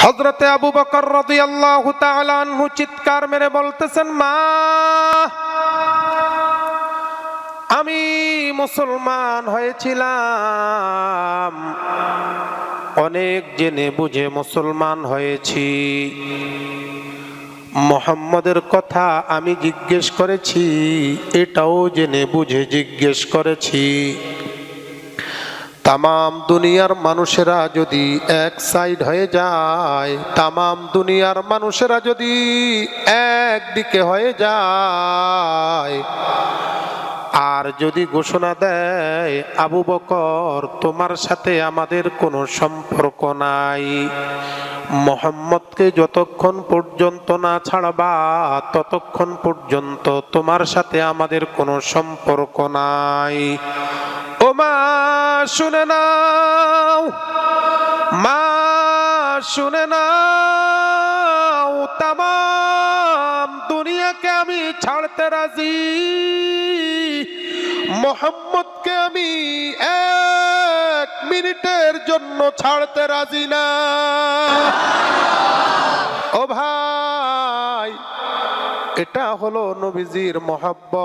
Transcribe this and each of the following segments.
হযরতে আবু বকর রাদিয়াল্লাহু তাআলা আনহু চিৎকার মেরে বলতেছেন, মা, আমি মুসলমান হয়েছিলাম, অনেক জেনে বুঝে মুসলমান হয়েছি। মুহাম্মদের কথা আমি জিজ্ঞেস করেছি, এটাও জেনে বুঝে জিজ্ঞেস করেছি। তামাম দুনিয়ার মানুষেরা যদি এক সাইড হয়ে যায়, তামাম দুনিয়ার মানুষেরা যদি একদিকে হয়ে যায়, আর যদি ঘোষণা দেয়, আবু বকর তোমার সাথে আমাদের কোনো সম্পর্ক নাই, মুহাম্মদকে যতক্ষণ পর্যন্ত না ছাড়বা ততক্ষণ পর্যন্ত তোমার সাথে আমাদের কোনো সম্পর্ক নাই। ও মা, শুনে নাও, মা শুনে নাও, তামাম দুনিয়াকে আমি ছাড়তে রাজি, মুহাম্মদকে আমি এক মিনিটের জন্য ছাড়তে রাজি না। ও ভাই, এটা হলো নবীজির মহব্বত।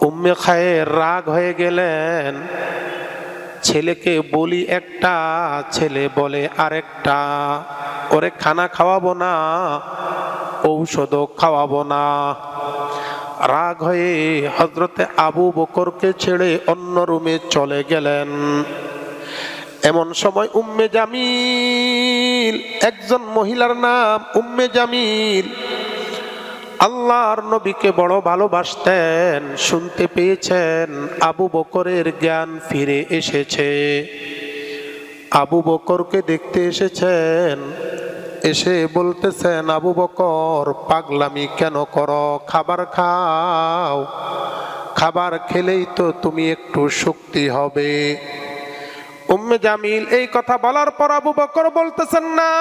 উম্মে খায়ের রাগ হয়ে গেলেন, ছেলেকে বলি একটা, ছেলে বলে আরেকটা, ওরে খানা খাওয়াবো না, ঔষধও খাওয়াবো না। রাগ হয়ে হযরতে আবু বকরকে ছেড়ে অন্য রুমে চলে গেলেন। এমন সময় উম্মে জামিল, একজন মহিলার নাম উম্মে জামিল, আল্লাহর নবীকে বড় ভালোবাসতেন, শুনতে পেয়েছেন আবু বকরের জ্ঞান ফিরে এসেছে। আবু বকরকে দেখতে এসেছেন, এসে বলতেছেন, আবু বকর পাগলামি কেন করো, খাবার খাও, খাবার খেলেই তো তুমি একটু শক্তি হবে। উম্মে জামিল এই কথা বলার পর আবু বকর বলতেছেন, না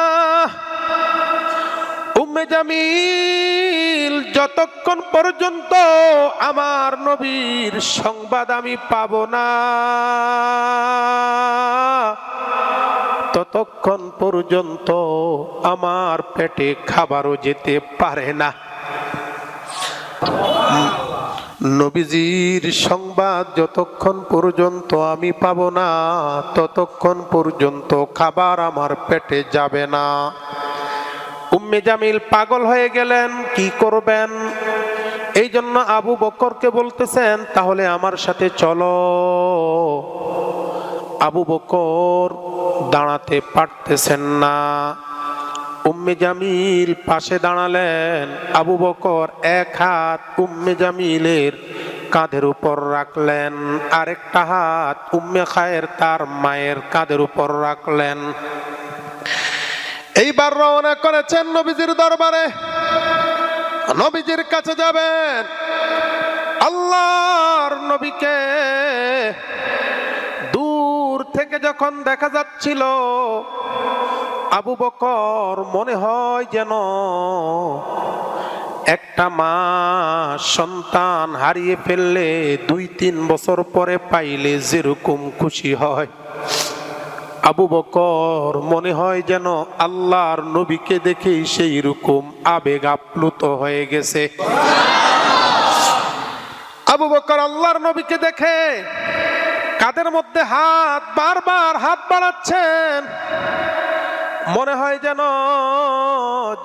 উম্মে জামিল, যতক্ষণ পর্যন্ত আমার নবীর সংবাদ আমি পাবো না ততক্ষণ পর্যন্ত আমার পেটে খাবারও যেতে পারে না। নবীজির সংবাদ যতক্ষণ পর্যন্ত আমি পাবো না ততক্ষণ পর্যন্ত খাবার আমার পেটে যাবে না। উম্মে জামিল পাগল হয়ে গেলেন, কি করবেন? এই জন্য আবু বকরকে বলতেছেন, তাহলে আমার সাথে চলো। আবু বকর দাঁড়াতে পারতেছেন না। উম্মে জামিল পাশে দাঁড়ালেন। আবু বকর এক হাত উম্মে জামিলের কাঁধের উপর রাখলেন, আরেকটা হাত উম্মে খায়ের তার মায়ের কাঁধের উপর রাখলেন। এইবার রওনা করেছেন নবীজির দরবারে, নবীজির কাছে যাবেন। আল্লাহর নবীকে দূর থেকে যখন দেখা যাচ্ছিল, আবু বকর মনে হয় যেন একটা মা সন্তান হারিয়ে ফেললে 2-3 বছর পরে পাইলে যেরকম খুশি হয়, আবু বকর মনে হয় যেন আল্লাহর নবীকে দেখেই সেই রকম আবেগ আপ্লুত হয়ে গেছে। আবু বকর আল্লাহর নবীকে দেখে কাঁধের মধ্যে হাত, বারবার হাত বাড়াচ্ছেন। মনে হয় যেন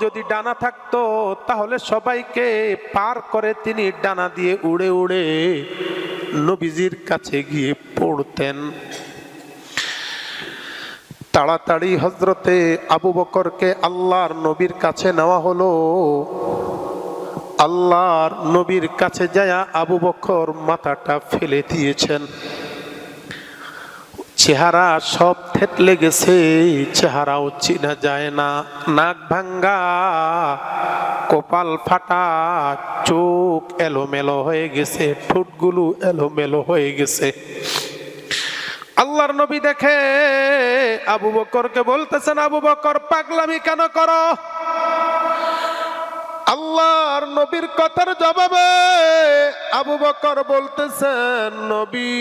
যদি ডানা থাকতো তাহলে সবাইকে পার করে তিনি ডানা দিয়ে উড়ে উড়ে নবীজির কাছে গিয়ে পড়তেন। তাড়াতাড়ি হযরতে আবু বকরকে আল্লাহর নবীর কাছে নেওয়া হলো। আল্লাহর নবীর কাছে যায়া আবু বকর মাথাটা ফেলে দিয়েছেন। চেহারা সব থেতলে গেছে, চেহারাও চেনা যায় না, নাক ভাঙ্গা, কপাল ফাটা, চোখ এলোমেলো হয়ে গেছে, ঠোঁটগুলো এলোমেলো হয়ে গেছে। আল্লাহর নবী দেখে আবু বকরকে বলতেছেন, আবু বকর পাগলামি কেন করো? আল্লাহর নবীর কথার জবাবে আবু বকর বলতেছেন, নবী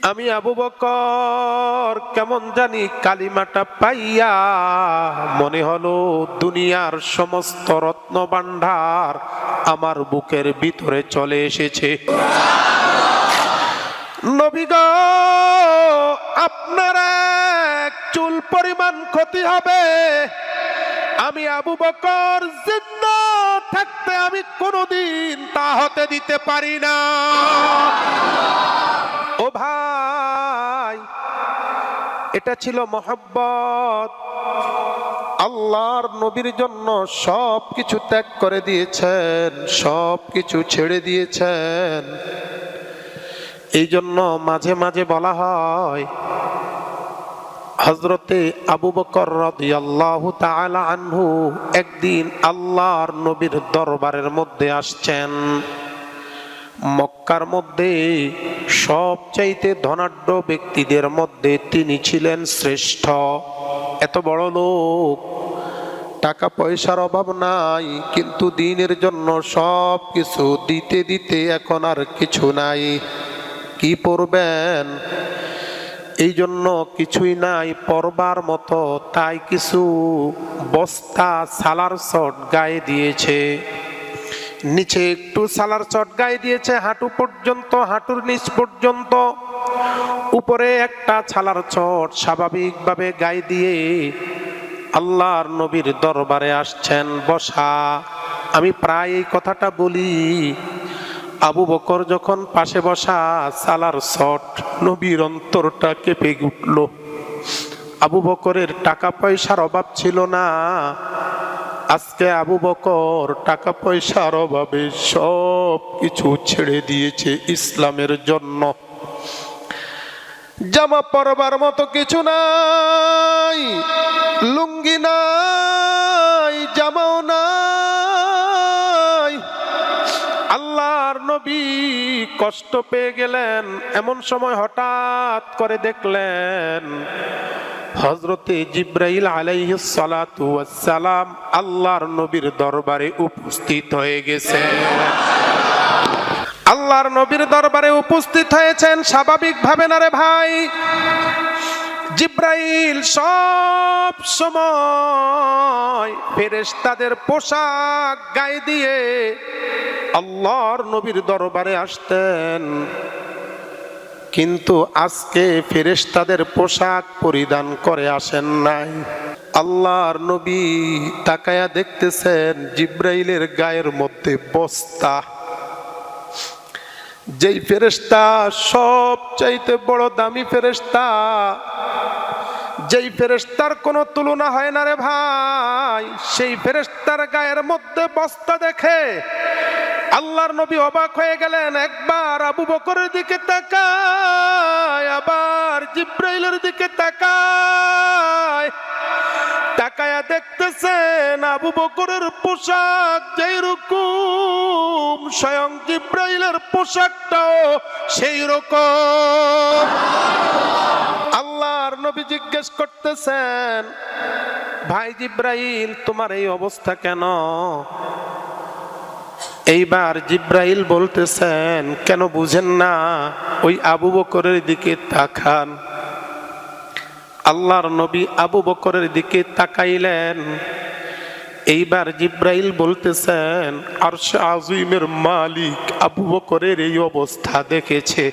আমি আবু বকর কেমন জানি কালিমাটা পাইয়া মনে হলো দুনিয়ার সমস্ত রত্ন ভান্ডার আমার বুকের ভিতরে চলে এসেছে। নবী গো, আপনার এক চুল পরিমাণ ক্ষতি হবে, আমি আবু বকর জিন্দা থাকতে আমি কোনোদিন তা হতে দিতে পারি না। ও ভাই, এটা ছিল মহব্বত। আল্লাহর নবীর জন্য সব কিছু ত্যাগ করে দিয়েছেন, সব কিছু ছেড়ে দিয়েছেন। এই জন্য মাঝে মাঝে বলা হয় হযরতে আবু বকর রাদিয়াল্লাহু তাআলা আনহু একদিন আল্লাহর নবীর দরবারের মধ্যে আসছেন। মক্কার মধ্যে সবচাইতে ধনাঢ্য ব্যক্তিদের মধ্যে তিনি ছিলেন শ্রেষ্ঠ। এত বড় লোক, টাকা পয়সার অভাব নাই, কিন্তু দ্বীনের জন্য সব কিছু দিতে দিতে এখন আর কিছু নাই। কি পরবেন? এই জন্য কিছুই নাই পরবার মতো, তাই কিছু বস্তা সালার চট গায়ে দিয়েছে। নিচে একটু সালার চট গায়ে দিয়েছে হাঁটু পর্যন্ত, হাঁটুর নিচ পর্যন্ত। উপরে একটা ছালার চট স্বাভাবিকভাবে গায়ে দিয়ে আল্লাহর নবীর দরবারে আসছেন বসা। আমি প্রায় এই কথাটা বলি, আবু বকর যখন পাশে বসা, সালার চট, নবীর অন্তরটা কেঁপে উঠল। আবু বকরের টাকা পয়সার অভাব ছিল না। আজকে আবু বকর টাকা পয়সার অভাবে সব কিছু ছেড়ে দিয়েছে ইসলামের জন্য। জামা পরবার মতো কিছু নাই, লুঙ্গি নাই, জামাও নাই। আল্লাহর নবী কষ্ট পেয়ে গেলেন। এমন সময় হঠাৎ করে দেখলেন হযরতে জিবরাইল আলাইহিস সালাতু ওয়াস সালাম আল্লাহর নবীর দরবারে উপস্থিত হয়ে গেছে। আল্লাহর নবীর দরবারে উপস্থিত হয়েছেন স্বাভাবিক ভাবে না রে ভাই। জিবরাইল সব সময় ফেরেশতাদের পোশাক গায়ে দিয়ে আল্লাহর নবীর দরবারে আসতেন, কিন্তু আজকে ফেরেশতাদের পোশাক পরিধান করে আসেন নাই। আল্লাহর নবী তাকায়া দেখতেছেন জিবরাইলের গায়ের মধ্যে বস্তা। যেই ফেরেশতা সব চাইতে বড় দামি ফেরেশতা, যেই ফেরেশতার কোনো তুলনা হয় না রে ভাই, সেই ফেরেশতার গায়ের মধ্যে বস্তা দেখে আল্লাহর নবী অবাক হয়ে গেলেন। একবার আবু বকরের দিকে তাকায়, আবার জিবরাইলের দিকে তাকায়। তাকায়া দেখতেছেন আবু বকরের পোশাক যেই রকম, স্বয়ং জিবরাইলের পোশাকটাও সেই রকম। আল্লাহর নবী জিজ্ঞেস করতেছেন, ভাই জিবরাইল, তোমার এই অবস্থা কেন? এইবার জিবরাইল বলতেছেন, কেন বুঝেন না? ওই আবু বকরের দিকে তাকান। আল্লাহর নবী আবু বকরের দিকে তাকাইলেন। এইবার জিবরাইল বলতেছেন, আরশ আযীমের মালিক আবু বকরের এই অবস্থা দেখেছে।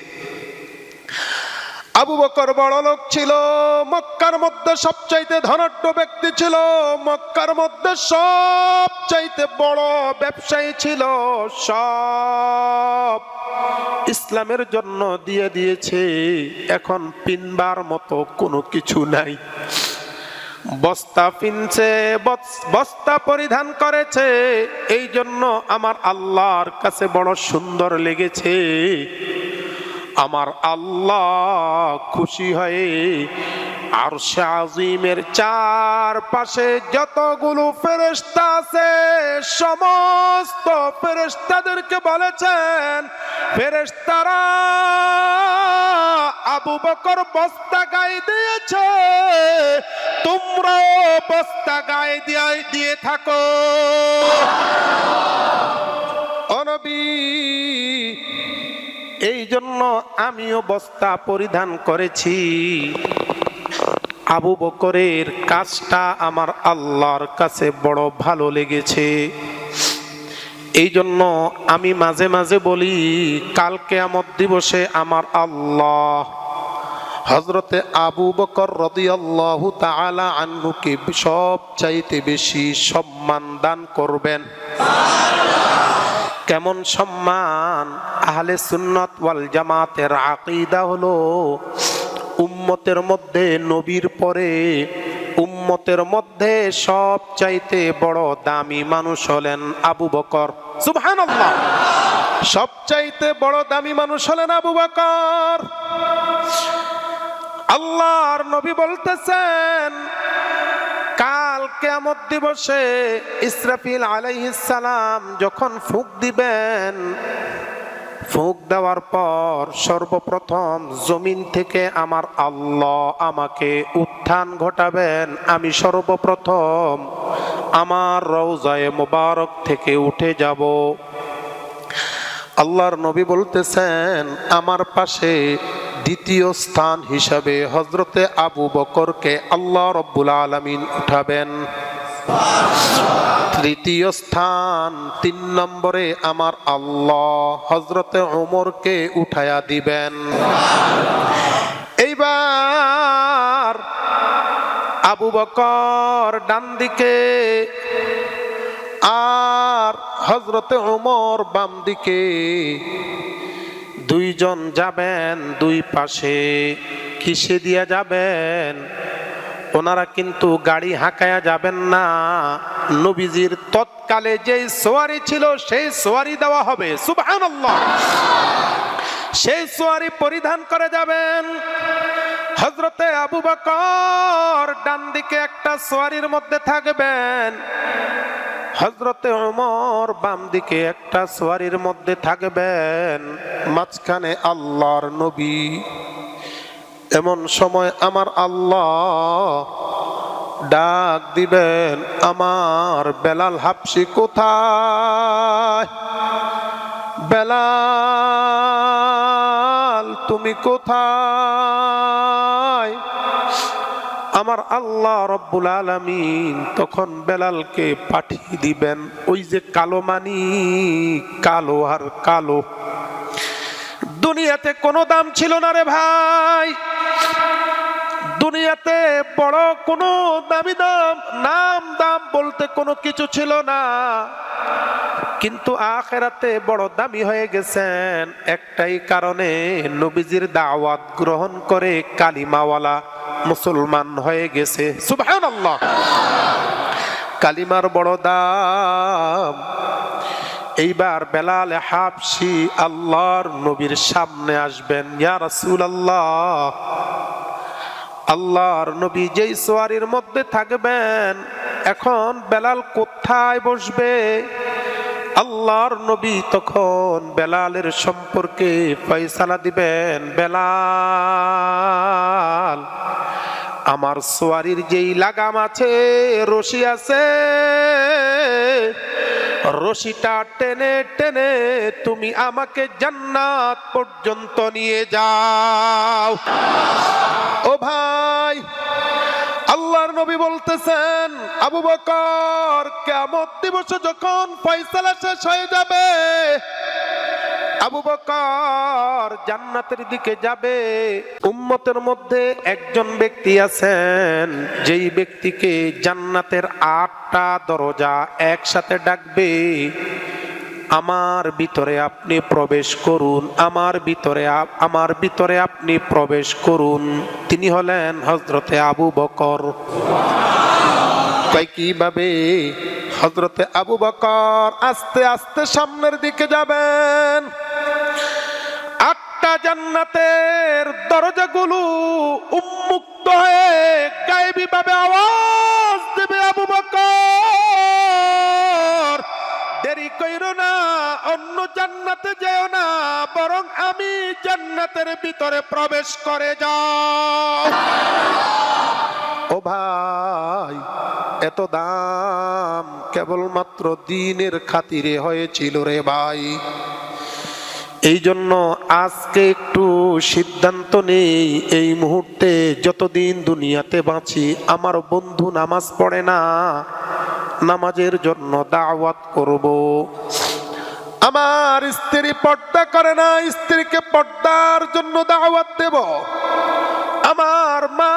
আবু বকর বড় লোক ছিল, মক্কার মধ্যে সবচাইতে ধনাঢ্য ব্যক্তি ছিল, মক্কার মধ্যে সবচাইতে বড় ব্যবসায়ী ছিল। সব ইসলামের জন্য দিয়ে দিয়েছে, এখন পিনবার মতো কোনো কিছু নাই। বস্তা পিনছে, বস্তা পরিধান করেছে, এই জন্য আমার আল্লাহর কাছে বড় সুন্দর লেগেছে। আমার আল্লাহ খুশি হয়ে আরশে আযীমের চারপাশে যতগুলো ফেরেশতা আছে সমস্ত ফেরেশতাদেরকে বলেছেন, ফেরেশতারা আবু বকর বস্তা গায়ে দিয়েছে, তোমরাও বস্তা গায়ে দিয়ে থাকো। ও নবী, এই জন্য আমিও বস্তা পরিধান করেছি। আবু বকরের কাজটা আমার আল্লাহর কাছে বড় ভালো লেগেছে। এই জন্য আমি মাঝে মাঝে বলি, কাল কিয়ামত দিবসে আমার আল্লাহ হযরতে আবু বকর রাদিয়াল্লাহু তাআলা আনহুকে সব চাইতে বেশি সম্মান দান করবেন। কেমন সম্মান? আহলে সুন্নাত ওয়াল জামাতের আকীদা হলো উম্মতের মধ্যে নবীর পরে উম্মতের মধ্যে সব চাইতে বড় দামি মানুষ হলেন আবু বকর। সুবহানাল্লাহ। সব চাইতে বড় দামি মানুষ হলেন আবু বকর। আল্লাহর নবী বলতেছেন, কাল কিয়ামত দিবসে ইসরাফিল আলাইহিস সালাম যখন ফুঁক দিবেন, ফুঁক দেওয়ার পর সর্বপ্রথম জমিন থেকে আমার আল্লাহ আমাকে উত্থান ঘটাবেন। আমি সর্বপ্রথম আমার রওজায়ে মুবারক থেকে উঠে যাব। আল্লাহর নবী বলতেছেন, আমার পাশে দ্বিতীয় স্থান হিসাবে হযরতে আবু বকরকে আল্লাহ রাব্বুল আলামিন উঠাবেন। তৃতীয় স্থান ৩ নম্বরে আমার আল্লাহ হযরতে ওমরকে উঠায়া দিবেন। এইবার আবু বকর ডান দিকে আর হযরতে ওমর বাম দিকে। দুইজন যাবেন দুই পাশে। কিসে দিয়া যাবেন? ওনারা কিন্তু গাড়ি হাঁকায়া যাবেন না। নবীজির তৎকালে যেই সোয়ারি ছিল সেই সোয়ারি দেওয়া হবে। সুবহানাল্লাহ। সেই সোয়ারি পরিধান করে যাবেন। হযরতে আবু বকর ডান দিকে একটা সোয়ারির মধ্যে থাকবেন, হযরতে ওমর বাম দিকে একটা সোয়ারির মধ্যে থাকবেন, মাঝখানে আল্লাহর নবী। এমন সময় আমার আল্লাহ ডাক দিবেন, আমার বেলাল হাবশী কোথায়? বেলাল তুমি কোথায়? আমার আল্লাহ রব্বুল আলামিন তখন বেলালকে পাঠিয়ে দিবেন। ওই যে কালো মানিক, কালো আর কালো। দুনিয়াতে কোনো দাম ছিল না রে ভাই। দুনিয়াতে বড় কোনো দামি নাম দাম বলতে কোনো কিছু ছিল না, কিন্তু আখিরাতে বড় দামি হয়ে গেছেন একটাই কারণে, নবীজির দাওয়াত গ্রহণ করে কালিমাওয়ালা মুসলমান হয়ে গেছে। সুবহানাল্লাহ। কালিমার বড় দাম। এইবার বেলাল হাবশী আল্লাহর নবীর সামনে আসবেন। ইয়া রাসূলুল্লাহ, আল্লাহর নবী যেই সোয়ারির মধ্যে থাকবেন, এখন বেলাল কোথায় বসবে? আল্লাহর নবী তখন বেলালের সম্পর্কে ফয়সালা দিবেন। বেলাল, আমার সোয়ারির যেই লাগাম আছে, রশি আছে, রশিটা টেনে টেনে তুমি আমাকে জান্নাত পর্যন্ত নিয়ে যাও। ও ভাই, আল্লাহর নবী বলতেছেন, আবু বকর কিয়ামত দিবসে যখন ফয়সালা শেষ হয়ে যাবে, আবু বকর জান্নাতের দিকে যাবে। উম্মতের মধ্যে একজন ব্যক্তি আছেন, যেই ব্যক্তিকে জান্নাতের 8টা দরজা একসাথে ডাকবে, আমার ভিতরে আপনি প্রবেশ করুন, আমার ভিতরে আপনি প্রবেশ করুন। তিনি হলেন হযরতে আবু বকর। তাই কিভাবে? হযরতে আবু বকর আস্তে আস্তে সামনের দিকে যাবেন। 8টা জান্নাতের দরজাগুলো উন্মুক্ত হয়ে গায়েবী ভাবে আওয়াজ দেবে, আবু বকর দেরি কইরো না, অন্য জান্নাতে যেও না, বরং আমি জান্নাতের ভিতরে প্রবেশ করে যাও। ও ভাই, এত দাম কেবলমাত্র দ্বীনের খাতিরে হয়েছিল রে ভাই। এই জন্য আজকে একটু সিদ্ধান্ত নেই, এই মুহূর্তে যতদিন দুনিয়াতে বাঁচি, আমার বন্ধু নামাজ পড়ে না, নামাজের জন্য দাওয়াত করব। আমার স্ত্রী পর্দা করে না, স্ত্রীকে পর্দার জন্য দাওয়াত দেব। আমার মা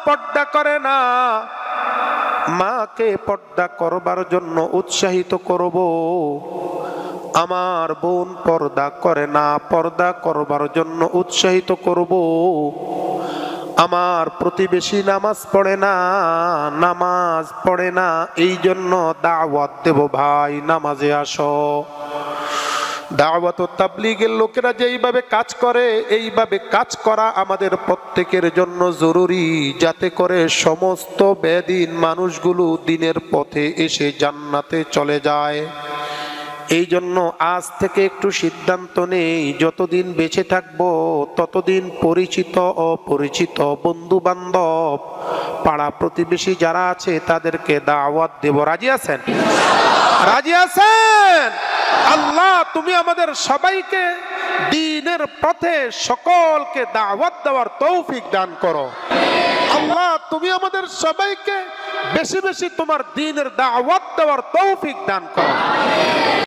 পর্দা করে না, মাকে পর্দা করবার জন্য উৎসাহিত করব। আমার বোন পর্দা করে না, পর্দা করবার জন্য উৎসাহিত করব। আমার প্রতিবেশী নামাজ পড়ে না, নামাজ পড়ে না, এই জন্য দাওয়াত দেব, ভাই নামাজে আসো। দাওয়াত ও তাবলীগের লোকেরা যেইভাবে কাজ করে, এইভাবে কাজ করা আমাদের প্রত্যেকের জন্য জরুরি, যাতে করে সমস্ত বেদিন মানুষগুলো দিনের পথে এসে জান্নাতে চলে যায়। এই জন্য আজ থেকে একটু সিদ্ধান্ত নেই, যতদিন বেঁচে থাকবো ততদিন পরিচিত অপরিচিত বন্ধু বান্ধব পাড়া প্রতিবেশী যারা আছে তাদেরকে দাওয়াত দেব। রাজি আছেন? রাজি আছেন? আল্লাহ তুমি আমাদের সবাইকে দ্বীনের পথে সকলকে দাওয়াত দেওয়ার তৌফিক দান করো। আল্লাহ তুমি আমাদের সবাইকে বেশি বেশি তোমার দ্বীনের দাওয়াত দেওয়ার তৌফিক দান করো।